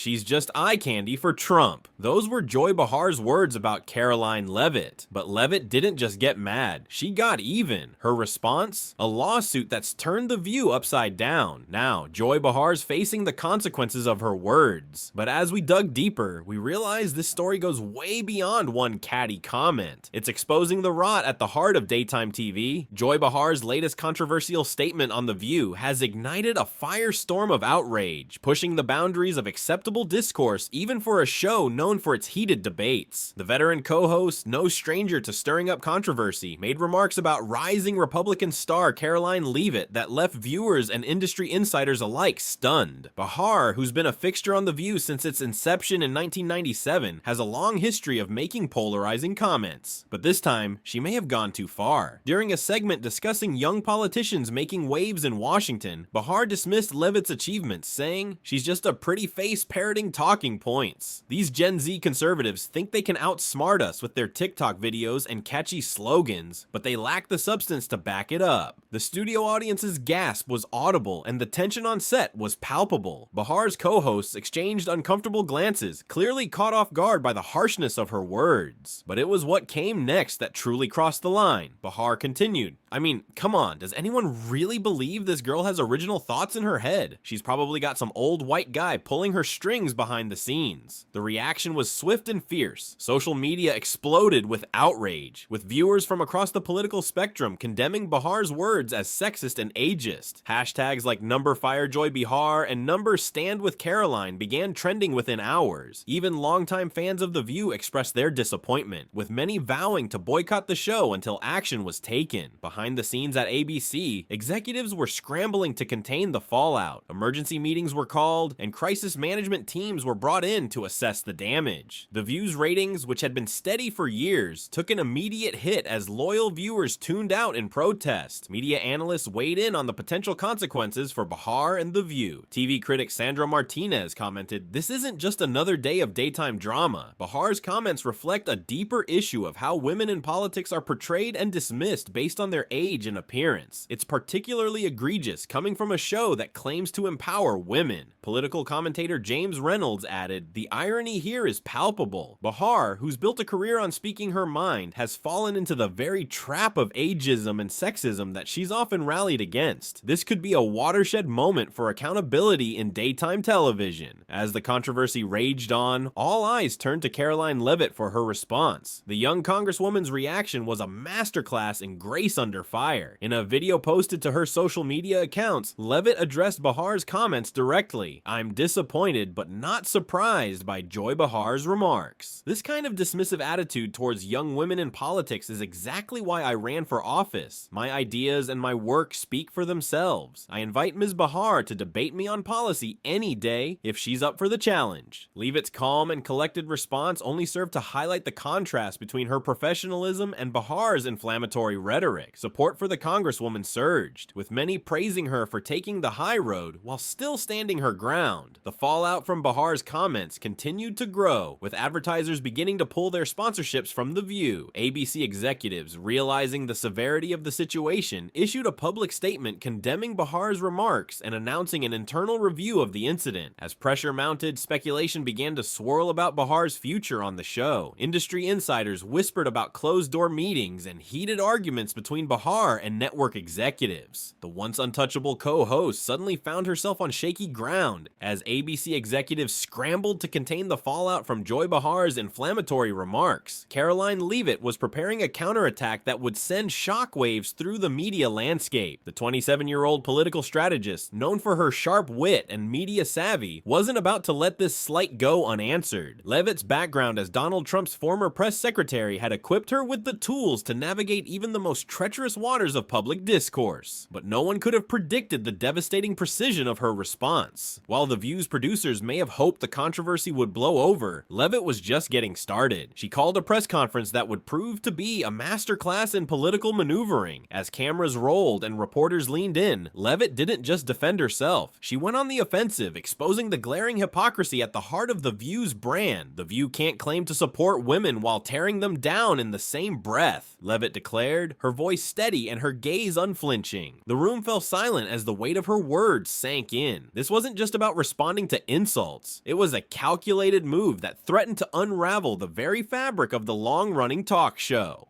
"She's just eye candy for Trump." Those were Joy Behar's words about Karoline Leavitt. But Leavitt didn't just get mad, she got even. Her response? A lawsuit that's turned The View upside down. Now, Joy Behar's facing the consequences of her words. But as we dug deeper, we realized this story goes way beyond one catty comment. It's exposing the rot at the heart of daytime TV. Joy Behar's latest controversial statement on The View has ignited a firestorm of outrage, pushing the boundaries of acceptable discourse even for a show known for its heated debates. The veteran co-host, no stranger to stirring up controversy, made remarks about rising Republican star Karoline Leavitt that left viewers and industry insiders alike stunned. Behar, who's been a fixture on The View since its inception in 1997, has a long history of making polarizing comments. But this time, she may have gone too far. During a segment discussing young politicians making waves in Washington, Behar dismissed Leavitt's achievements, saying, "She's just a pretty face parroting talking points." These Gen Z conservatives think they can outsmart us with their TikTok videos and catchy slogans, but they lack the substance to back it up. The studio audience's gasp was audible and the tension on set was palpable. Behar's co-hosts exchanged uncomfortable glances, clearly caught off guard by the harshness of her words. But it was what came next that truly crossed the line. Behar continued, "I mean, come on, does anyone really believe this girl has original thoughts in her head? She's probably got some old white guy pulling her strings behind the scenes." The reaction was swift and fierce. Social media exploded with outrage, with viewers from across the political spectrum condemning Behar's words as sexist and ageist. Hashtags like #FireJoyBehar and #StandWithCaroline began trending within hours. Even longtime fans of The View expressed their disappointment, with many vowing to boycott the show until action was taken. Behind the scenes at ABC, executives were scrambling to contain the fallout. Emergency meetings were called, and crisis management teams were brought in to assess the damage. The View's ratings, which had been steady for years, took an immediate hit as loyal viewers tuned out in protest. Media analysts weighed in on the potential consequences for Behar and The View. TV critic Sandra Martinez commented, "This isn't just another day of daytime drama. Behar's comments reflect a deeper issue of how women in politics are portrayed and dismissed based on their age and appearance. It's particularly egregious coming from a show that claims to empower women." Political commentator James Reynolds added, "The irony here is palpable. Behar, who's built a career on speaking her mind, has fallen into the very trap of ageism and sexism that she's often rallied against. This could be a watershed moment for accountability in daytime television." As the controversy raged on, all eyes turned to Karoline Leavitt for her response. The young congresswoman's reaction was a masterclass in grace under fire. In a video posted to her social media accounts, Leavitt addressed Behar's comments directly. "I'm disappointed but not surprised by Joy Behar's remarks." This kind of dismissive attitude towards young women in politics is exactly why I ran for office. My ideas and my work speak for themselves. I invite Ms. Behar to debate me on policy any day if she's up for the challenge. Leavitt's calm and collected response only served to highlight the contrast between her professionalism and Behar's inflammatory rhetoric. Support for the congresswoman surged, with many praising her for taking the high road while still standing her ground. The fallout from Behar's comments continued to grow, with advertisers beginning to pull their sponsorships from The View. ABC executives, realizing the severity of the situation, issued a public statement condemning Behar's remarks and announcing an internal review of the incident. As pressure mounted, speculation began to swirl about Behar's future on the show. Industry insiders whispered about closed-door meetings and heated arguments between Behar and network executives. The once untouchable co-host suddenly found herself on shaky ground as ABC executives scrambled to contain the fallout from Joy Behar's inflammatory remarks. Karoline Leavitt was preparing a counterattack that would send shockwaves through the media landscape. The 27-year-old political strategist, known for her sharp wit and media savvy, wasn't about to let this slight go unanswered. Leavitt's background as Donald Trump's former press secretary had equipped her with the tools to navigate even the most treacherous waters of public discourse. But no one could have predicted the devastating precision of her response. While The View's producers may have hoped the controversy would blow over, Leavitt was just getting started. She called a press conference that would prove to be a masterclass in political maneuvering. As cameras rolled and reporters leaned in, Leavitt didn't just defend herself. She went on the offensive, exposing the glaring hypocrisy at the heart of The View's brand. The View can't claim to support women while tearing them down in the same breath, Leavitt declared, her voice steady and her gaze unflinching. The room fell silent as the weight of her words sank in. This wasn't just about responding to insults. It was a calculated move that threatened to unravel the very fabric of the long-running talk show.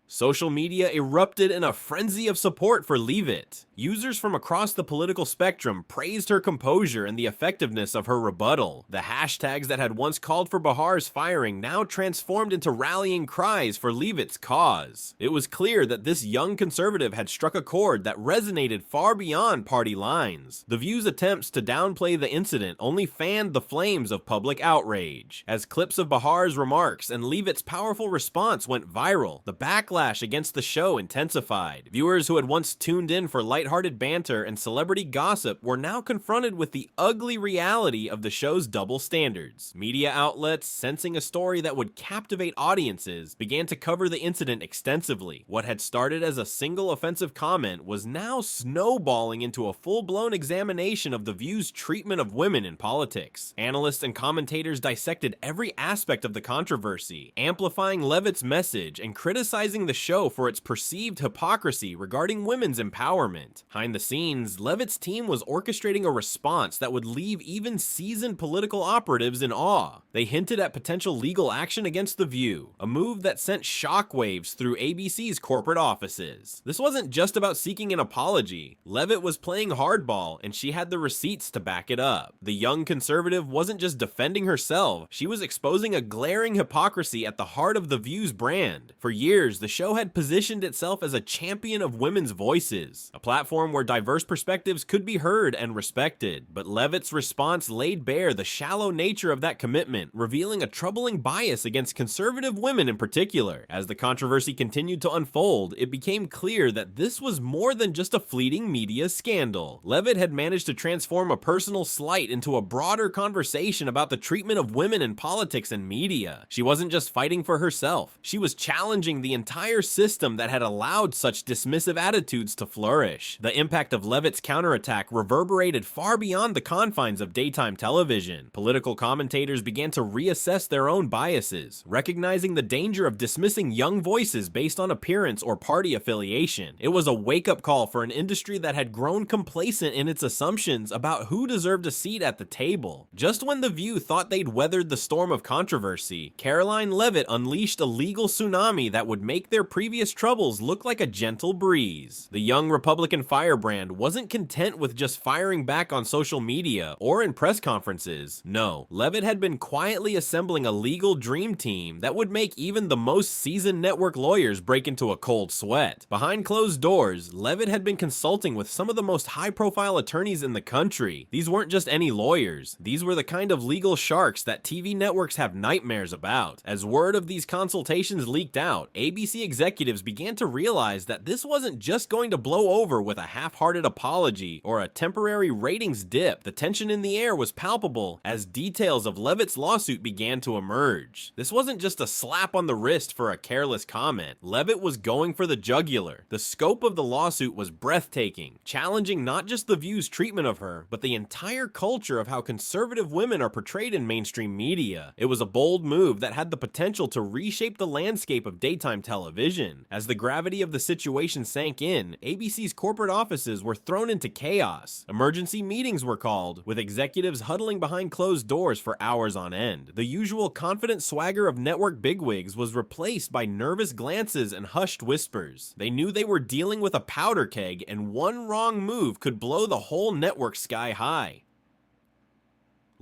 Social media erupted in a frenzy of support for Leavitt. Users from across the political spectrum praised her composure and the effectiveness of her rebuttal. The hashtags that had once called for Behar's firing now transformed into rallying cries for Leavitt's cause. It was clear that this young conservative had struck a chord that resonated far beyond party lines. The View's attempts to downplay the incident only fanned the flames of public outrage. As clips of Behar's remarks and Leavitt's powerful response went viral, the backlash against the show intensified. Viewers who had once tuned in for lighthearted banter and celebrity gossip were now confronted with the ugly reality of the show's double standards. Media outlets, sensing a story that would captivate audiences, began to cover the incident extensively. What had started as a single offensive comment was now snowballing into a full-blown examination of the View's treatment of women in politics. Analysts and commentators dissected every aspect of the controversy, amplifying Leavitt's message and criticizing the show for its perceived hypocrisy regarding women's empowerment. Behind the scenes, Leavitt's team was orchestrating a response that would leave even seasoned political operatives in awe. They hinted at potential legal action against The View, a move that sent shockwaves through ABC's corporate offices. This wasn't just about seeking an apology. Leavitt was playing hardball, and she had the receipts to back it up. The young conservative wasn't just defending herself, she was exposing a glaring hypocrisy at the heart of The View's brand. For years, the show had positioned itself as a champion of women's voices, a platform where diverse perspectives could be heard and respected. But Leavitt's response laid bare the shallow nature of that commitment, revealing a troubling bias against conservative women in particular. As the controversy continued to unfold, it became clear that this was more than just a fleeting media scandal. Leavitt had managed to transform a personal slight into a broader conversation about the treatment of women in politics and media. She wasn't just fighting for herself, she was challenging the entire system that had allowed such dismissive attitudes to flourish. The impact of Leavitt's counterattack reverberated far beyond the confines of daytime television. Political commentators began to reassess their own biases, recognizing the danger of dismissing young voices based on appearance or party affiliation. It was a wake-up call for an industry that had grown complacent in its assumptions about who deserved a seat at the table. Just when The View thought they'd weathered the storm of controversy, Karoline Leavitt unleashed a legal tsunami that would make their previous troubles look like a gentle breeze. The young Republican firebrand wasn't content with just firing back on social media or in press conferences. No, Leavitt had been quietly assembling a legal dream team that would make even the most seasoned network lawyers break into a cold sweat. Behind closed doors, Leavitt had been consulting with some of the most high-profile attorneys in the country. These weren't just any lawyers. These were the kind of legal sharks that TV networks have nightmares about. As word of these consultations leaked out, ABC executives began to realize that this wasn't just going to blow over with a half-hearted apology or a temporary ratings dip. The tension in the air was palpable as details of Leavitt's lawsuit began to emerge. This wasn't just a slap on the wrist for a careless comment. Leavitt was going for the jugular. The scope of the lawsuit was breathtaking, challenging not just The View's treatment of her, but the entire culture of how conservative women are portrayed in mainstream media. It was a bold move that had the potential to reshape the landscape of daytime television. As the gravity of the situation sank in, ABC's corporate offices were thrown into chaos. Emergency meetings were called, with executives huddling behind closed doors for hours on end. The usual confident swagger of network bigwigs was replaced by nervous glances and hushed whispers. They knew they were dealing with a powder keg, and one wrong move could blow the whole network sky high.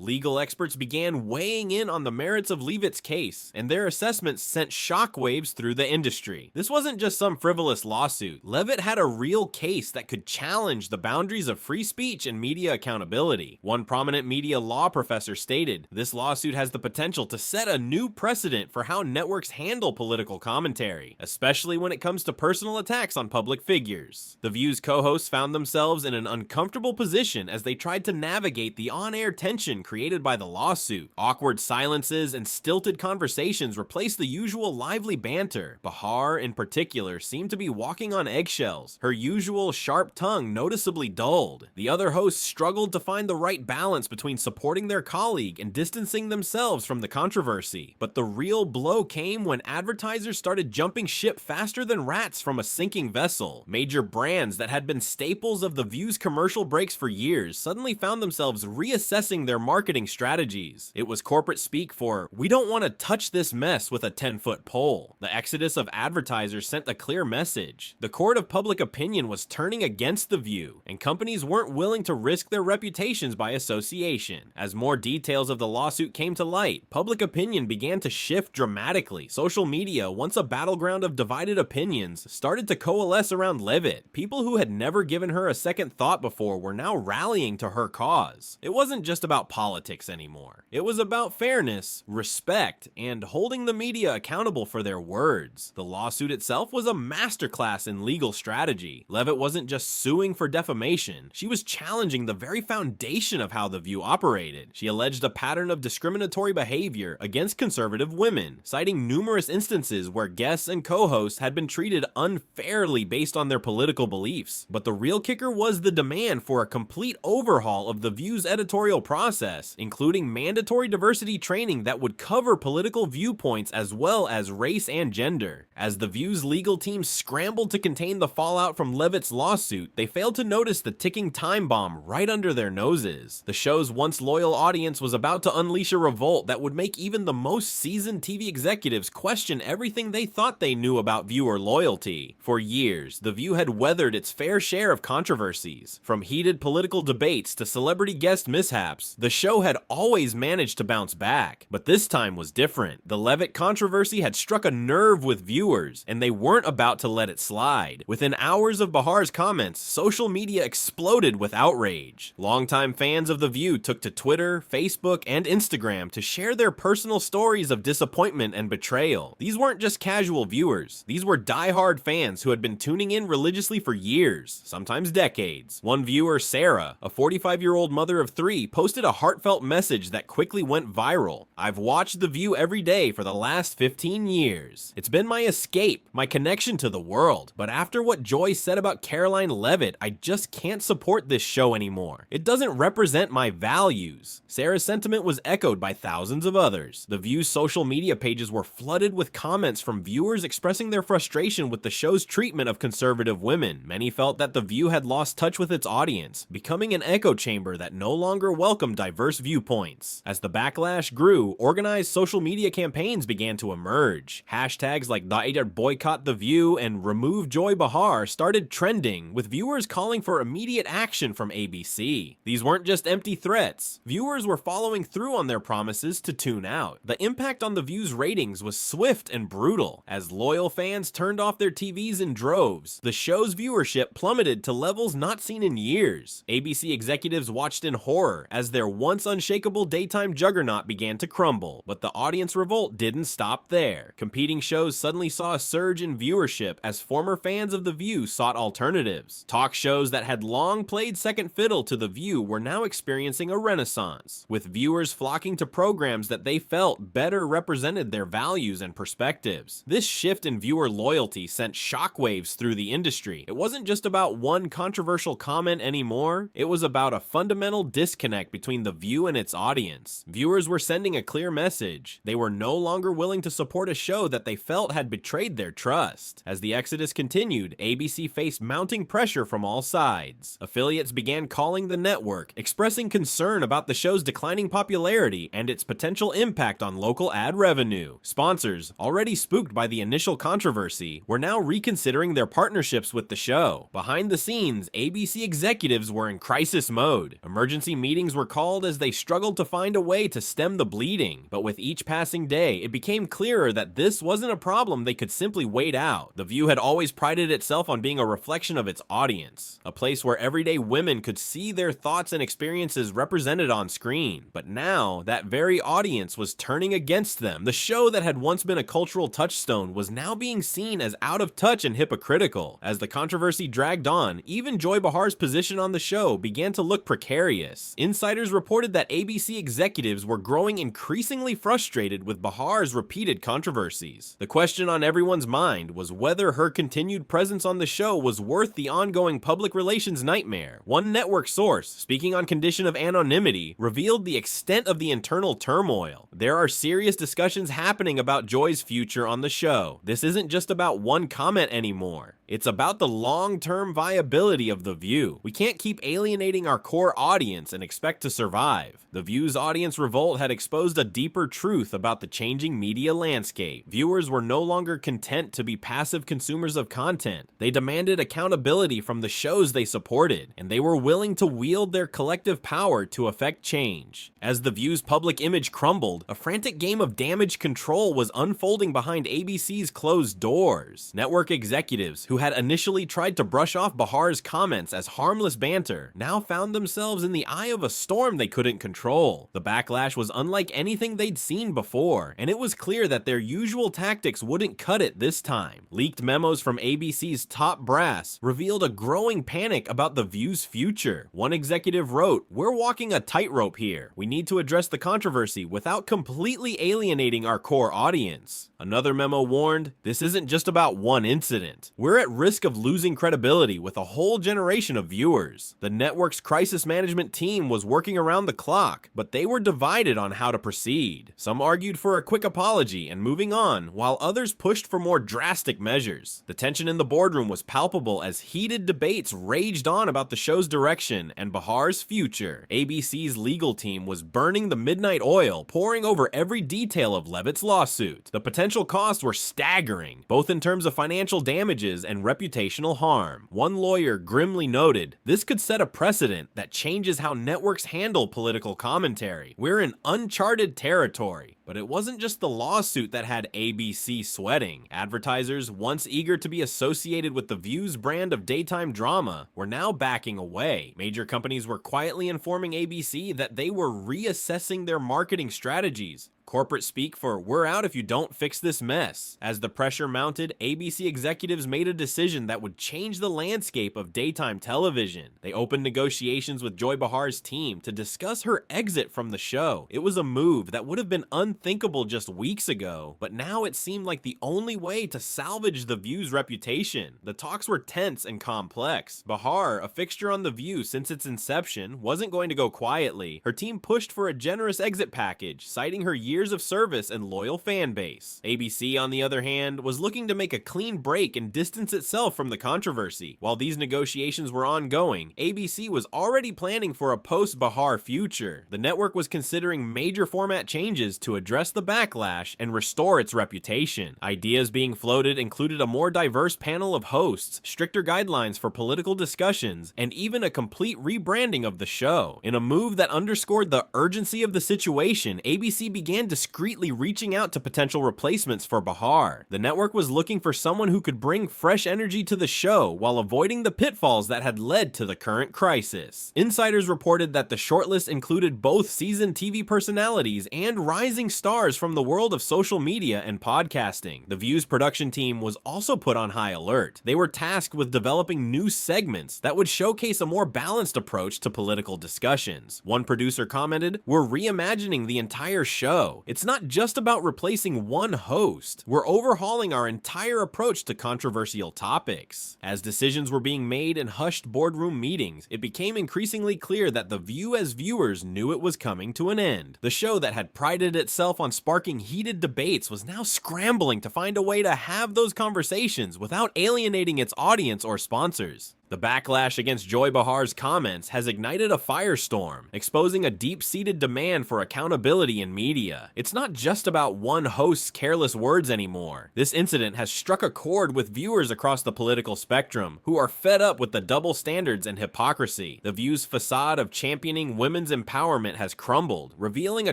Legal experts began weighing in on the merits of Leavitt's case, and their assessments sent shockwaves through the industry. This wasn't just some frivolous lawsuit. Leavitt had a real case that could challenge the boundaries of free speech and media accountability. One prominent media law professor stated, "This lawsuit has the potential to set a new precedent for how networks handle political commentary, especially when it comes to personal attacks on public figures." The View's co-hosts found themselves in an uncomfortable position as they tried to navigate the on-air tension created by the lawsuit. Awkward silences and stilted conversations replaced the usual lively banter. Behar, in particular, seemed to be walking on eggshells, her usual sharp tongue noticeably dulled. The other hosts struggled to find the right balance between supporting their colleague and distancing themselves from the controversy. But the real blow came when advertisers started jumping ship faster than rats from a sinking vessel. Major brands that had been staples of The View's commercial breaks for years suddenly found themselves reassessing their marketing strategies. It was corporate speak for, "We don't want to touch this mess with a 10-foot pole." The exodus of advertisers sent a clear message. The court of public opinion was turning against The View, and companies weren't willing to risk their reputations by association. As more details of the lawsuit came to light, public opinion began to shift dramatically. Social media, once a battleground of divided opinions, started to coalesce around Leavitt. People who had never given her a second thought before were now rallying to her cause. It wasn't just about politics anymore. It was about fairness, respect, and holding the media accountable for their words. The lawsuit itself was a masterclass in legal strategy. Leavitt wasn't just suing for defamation, she was challenging the very foundation of how The View operated. She alleged a pattern of discriminatory behavior against conservative women, citing numerous instances where guests and co-hosts had been treated unfairly based on their political beliefs. But the real kicker was the demand for a complete overhaul of The View's editorial process, including mandatory diversity training that would cover political viewpoints as well as race and gender. As The View's legal team scrambled to contain the fallout from Leavitt's lawsuit, they failed to notice the ticking time bomb right under their noses. The show's once loyal audience was about to unleash a revolt that would make even the most seasoned TV executives question everything they thought they knew about viewer loyalty. For years, The View had weathered its fair share of controversies. From heated political debates to celebrity guest mishaps, the show had always managed to bounce back. But this time was different. The Leavitt controversy had struck a nerve with viewers, and they weren't about to let it slide. Within hours of Behar's comments, social media exploded with outrage. Longtime fans of The View took to Twitter, Facebook, and Instagram to share their personal stories of disappointment and betrayal. These weren't just casual viewers. These were die-hard fans who had been tuning in religiously for years, sometimes decades. One viewer, Sarah, a 45-year-old mother of 3, posted a heartfelt message that quickly went viral. "I've watched The View every day for the last 15 years. It's been my escape, my connection to the world. But after what Joy said about Karoline Leavitt, I just can't support this show anymore. It doesn't represent my values." Sarah's sentiment was echoed by thousands of others. The View's social media pages were flooded with comments from viewers expressing their frustration with the show's treatment of conservative women. Many felt that The View had lost touch with its audience, becoming an echo chamber that no longer welcomed diverse viewpoints. As the backlash grew, organized social media campaigns began to emerge. Hashtags like #boycott The View and remove Joy Behar started trending, with viewers calling for immediate action from ABC. These weren't just empty threats. Viewers were following through on their promises to tune out. The impact on The View's ratings was swift and brutal. As loyal fans turned off their TVs in droves, the show's viewership plummeted to levels not seen in years. ABC executives watched in horror as their once unshakable daytime juggernaut began to crumble, but the audience revolt didn't stop there. Competing shows suddenly saw a surge in viewership as former fans of The View sought alternatives. Talk shows that had long played second fiddle to The View were now experiencing a renaissance, with viewers flocking to programs that they felt better represented their values and perspectives. This shift in viewer loyalty sent shockwaves through the industry. It wasn't just about one controversial comment anymore, it was about a fundamental disconnect between The View and its audience. Viewers were sending a clear message. They were no longer willing to support a show that they felt had betrayed their trust. As the exodus continued, ABC faced mounting pressure from all sides. Affiliates began calling the network, expressing concern about the show's declining popularity and its potential impact on local ad revenue. Sponsors, already spooked by the initial controversy, were now reconsidering their partnerships with the show. Behind the scenes, ABC executives were in crisis mode. Emergency meetings were called as they struggled to find a way to stem the bleeding. But with each passing day, it became clearer that this wasn't a problem they could simply wait out. The View had always prided itself on being a reflection of its audience, a place where everyday women could see their thoughts and experiences represented on screen. But now, that very audience was turning against them. The show that had once been a cultural touchstone was now being seen as out of touch and hypocritical. As the controversy dragged on, even Joy Behar's position on the show began to look precarious. Insiders reported reported that ABC executives were growing increasingly frustrated with Behar's repeated controversies. The question on everyone's mind was whether her continued presence on the show was worth the ongoing public relations nightmare. One network source, speaking on condition of anonymity, revealed the extent of the internal turmoil. There are serious discussions happening about Joy's future on the show. This isn't just about one comment anymore. It's about the long-term viability of The View. We can't keep alienating our core audience and expect to survive. The View's audience revolt had exposed a deeper truth about the changing media landscape. Viewers were no longer content to be passive consumers of content. They demanded accountability from the shows they supported, and they were willing to wield their collective power to affect change. As The View's public image crumbled, a frantic game of damage control was unfolding behind ABC's closed doors. Network executives who had initially tried to brush off Behar's comments as harmless banter now found themselves in the eye of a storm they couldn't control. The backlash was unlike anything they'd seen before, and it was clear that their usual tactics wouldn't cut it this time. Leaked memos from ABC's top brass revealed a growing panic about The View's future. One executive wrote, "We're walking a tightrope here. We need to address the controversy without completely alienating our core audience." Another memo warned, "This isn't just about one incident. We're at risk of losing credibility with a whole generation of viewers." The network's crisis management team was working around the clock, but they were divided on how to proceed. Some argued for a quick apology and moving on, while others pushed for more drastic measures. The tension in the boardroom was palpable as heated debates raged on about the show's direction and Behar's future. ABC's legal team was burning the midnight oil, poring over every detail of Leavitt's lawsuit. The potential costs were staggering, both in terms of financial damages and reputational harm. One lawyer grimly noted, "This could set a precedent that changes how networks handle political commentary. We're in uncharted territory." But it wasn't just the lawsuit that had ABC sweating. Advertisers, once eager to be associated with The View's brand of daytime drama, were now backing away. Major companies were quietly informing ABC that they were reassessing their marketing strategies. Corporate speak for "we're out if you don't fix this mess." As the pressure mounted, ABC executives made a decision that would change the landscape of daytime television. They opened negotiations with Joy Behar's team to discuss her exit from the show. It was a move that would have been unthinkable just weeks ago, but now it seemed like the only way to salvage The View's reputation. The talks were tense and complex. Behar, a fixture on The View since its inception, wasn't going to go quietly. Her team pushed for a generous exit package, citing her years of service and loyal fan base. ABC, on the other hand, was looking to make a clean break and distance itself from the controversy. While these negotiations were ongoing, ABC was already planning for a post-Behar future. The network was considering major format changes to address the backlash and restore its reputation. Ideas being floated included a more diverse panel of hosts, stricter guidelines for political discussions, and even a complete rebranding of the show. In a move that underscored the urgency of the situation, ABC began discreetly reaching out to potential replacements for Behar. The network was looking for someone who could bring fresh energy to the show while avoiding the pitfalls that had led to the current crisis. Insiders reported that the shortlist included both seasoned TV personalities and rising stars from the world of social media and podcasting. The View's production team was also put on high alert. They were tasked with developing new segments that would showcase a more balanced approach to political discussions. One producer commented, "We're reimagining the entire show. It's not just about replacing one host. We're overhauling our entire approach to controversial topics." As decisions were being made in hushed boardroom meetings, it became increasingly clear that The View as viewers knew it was coming to an end. The show that had prided itself on sparking heated debates was now scrambling to find a way to have those conversations without alienating its audience or sponsors. The backlash against Joy Behar's comments has ignited a firestorm, exposing a deep-seated demand for accountability in media. It's not just about one host's careless words anymore. This incident has struck a chord with viewers across the political spectrum, who are fed up with the double standards and hypocrisy. The View's facade of championing women's empowerment has crumbled, revealing a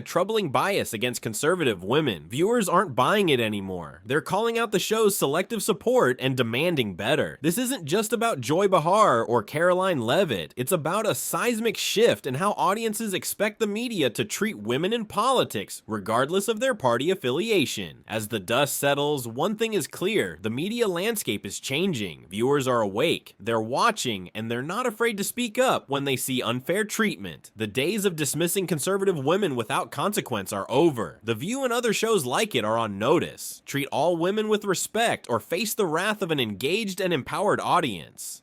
troubling bias against conservative women. Viewers aren't buying it anymore. They're calling out the show's selective support and demanding better. This isn't just about Joy Behar Behar or Karoline Leavitt, it's about a seismic shift in how audiences expect the media to treat women in politics, regardless of their party affiliation. As the dust settles, one thing is clear: the media landscape is changing. Viewers are awake, they're watching, and they're not afraid to speak up when they see unfair treatment. The days of dismissing conservative women without consequence are over. The View and other shows like it are on notice. Treat all women with respect or face the wrath of an engaged and empowered audience.